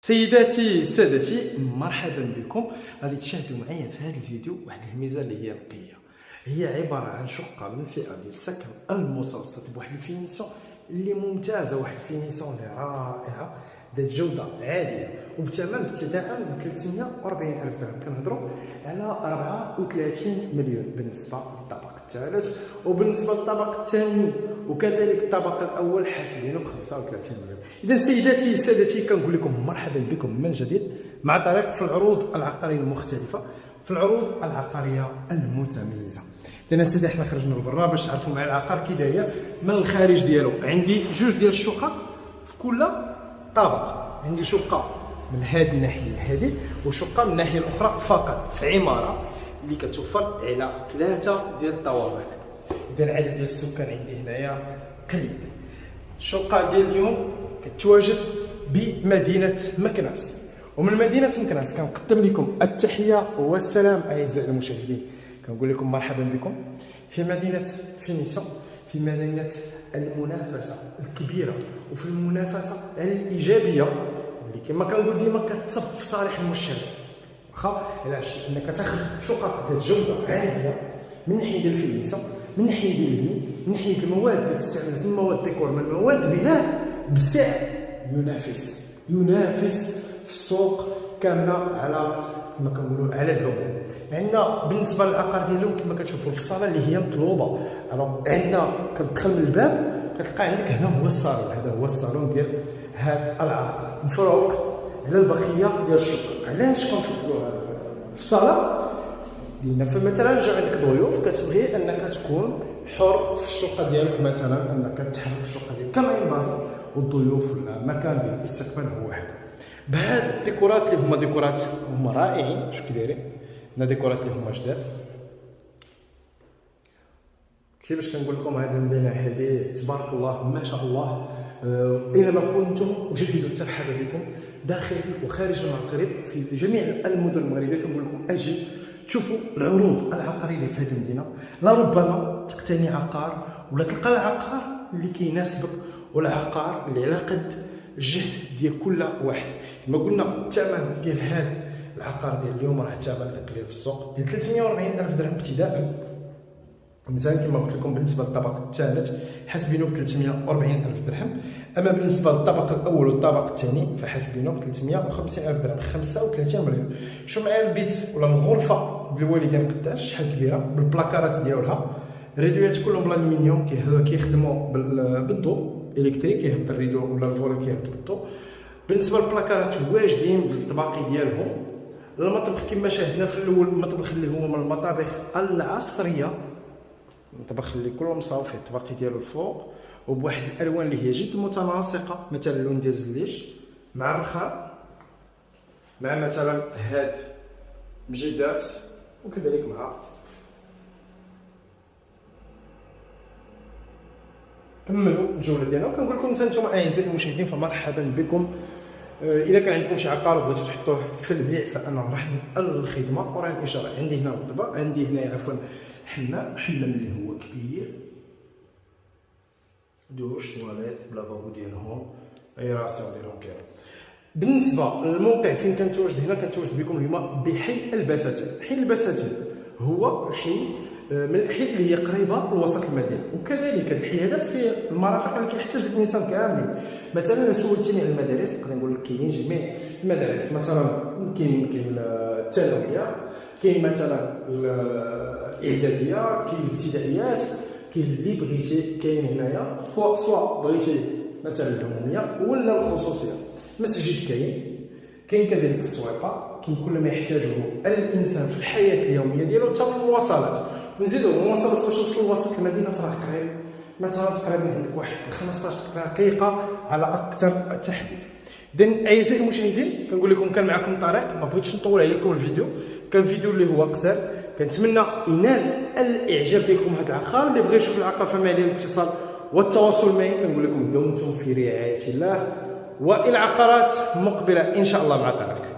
سيداتي سادتي، مرحبا بكم. غادي تشاهدوا معايا في هذا الفيديو واحد الميزه اللي هي نقيه. هي عباره عن شقه من فئه ديال السكن المتوسط بواحد الفينيسيون اللي ممتازه، واحد الفينيسيون اللي رائعه ذات جوده عاليه وبثمن ابتداء من 340,000 درهم. كنهضروا على 34 مليون بالنسبه للطبق الثالث، وبالنسبه للطبق الثاني وكذلك الطبق الاول حاسبينه ب 35 مليون. اذا سيداتي سادتي، كنقول لكم مرحبا بكم من جديد مع طريق في العروض العقاريه المختلفه، في العروض العقاريه المتميزه. اذا سيدي، حنا خرجنا لبرا باش تعرفوا معايا العقار كي داير من الخارج ديالو. عندي جوج ديال الشقق في كل طابق، عندي شقه من هذه الناحيه هذه وشقه من الناحيه الاخرى فقط، في عماره اللي كتوفر على 3 ديال الطوابق. اذا العدد ديال السكان عندي هنايا قليل. الشقه ديال اليوم كتواجد بمدينه مكناس، ومن مدينه مكناس كنقدم لكم التحيه والسلام اعزائي المشاهدين. كنقول لكم مرحبا بكم في مدينه فينيسيون، في مدينه المنافسه الكبيره وفي المنافسه الايجابيه اللي كما كنقول ديما كتصب في صالح المشتري. واخا علاش؟ لانك تاخذ شقق ذات جوده عاليه من ناحيه ديال الفينيسيون، من ناحيه ديال البني، من ناحيه المواد اللي تستعمل، من مواد ديكور، من مواد بناء بسعر ينافس في السوق كامله على كما كنقولوا على العموم. عندنا بالنسبه للعقار ديال اليوم كما كتشوفوا الفصاله اللي هي مطلوبه. عندنا كتدخل من الباب كتلقى عندك هنا هو الصالون، هذا هو الصالون ديال هذا العقار مفروق على البقيه ديال الشقق. علاش كنفضلوا هذا الفصاله؟ لان فمثلا جا عندك ضيوف كتبغي انك تكون حر في الشقه ديالك، مثلا انك تحرك الشقه ديالك كما ينبغي، والضيوف ولا المكان ديال الاستقبال هو هذا بهاد الديكورات اللي هما ديكورات هما رائعين. شوف كي دايرين هنا ديكورات اللي هما جداد. كيفاش كنقول لكم هذه المدينه هذه تبارك الله ما شاء الله. اينما كنتم اجدد الترحاب بكم داخل وخارج المغرب في جميع المدن المغربيه. كنقول لكم اجل تشوفوا العروض العقاريه اللي في هذه المدينه، لربما تقتني عقار ولا تلقى العقار اللي كيناسبك والعقار اللي على قد الجهد ديال كل واحد. كما قلنا الثمن ديال هذا العقار ديال اليوم راه ثمن تقليل في السوق ديال 340,000 درهم ابتداء. مثلا كما قلت لكم بالنسبه للطبق الثالث حاسبينه ب 340,000 درهم، اما بالنسبه للطبق الاول والطبق الثاني فحاسبينه ب 350,000 درهم، 35 مليون. شوف معايا البيت ولا الغرفه بالوالدين قداش شحال كبيره بالبلاكارات ديالها، الريدويات كلهم بالالومنيوم كيخدموا بالضوء الكتريك، كيهبط الريدو ولا الفولي كيهبط بالضوء. بالنسبه للبلاكارات واجدين بالطباقي ديالهم. المطبخ كما شاهدنا في الاول، المطبخ اللي هو من المطابخ العصريه، المطبخ اللي كله مصاوب الطباقي ديالو الفوق وبواحد الالوان اللي هي جد متناسقه، مثلا اللون ديال الزليش مع الرخام مع مثلا هاد مجدات وكذلك مع السقف. كملوا الجوله ديالنا وكنقول لكم انتم اعزائي المشاهدين فمرحبا بكم. اذا كان عندكم شي عقار وبغيتوا تحطوه في البيع فانا راح الخدمه وراه الاشاره. عندي هنا مطبخ، عندي هنا عفوا حمام اللي هو كبير، دوش تواليت بلافابو ديالهم، ايراسيون ديالهم كاين. بالنسبه للموقع فين كنتواجد هنا، كنتواجد بكم اليوم بحي البساتين. حي البساتين هو حي من الاحياء اللي هي قريبه لوسط المدينه، وكذلك الحي هذا فيه المرافق اللي كيحتاج الانسان كامل. مثلا سولتيني على المدارس نقدر نقول لك كاينين جميع المدارس، مثلا كاين الثانويه، كاين مثلا الاعداديه، كاين الابتدائيات، كاين اللي بغيتي كاين هنايا، سواء بغيتي مثلا العموميه ولا الخصوصيه. مسجد كاين كذلك السويقه، كاين كل ما يحتاجه الانسان في الحياه اليوميه ديالو، حتى المواصلات. ونزيدوا المواصلات باش توصل لوسط المدينه فراه قريب، مثلا تقريبا عندك واحد 15 دقيقه على اكثر تحديد. اذا اعزائي المشاهدين كنقول لكم كان معكم طارق، ما بغيتش نطول عليكم الفيديو، كان فيديو اللي هو قصير. كنتمنى ينال الاعجاب ديالكم هذا العقار. اللي بغى يشوف العقار فما عليه الاتصال والتواصل معي. كنقول لكم دمتم في رعايه الله والى عقارات مقبله ان شاء الله مع طارق.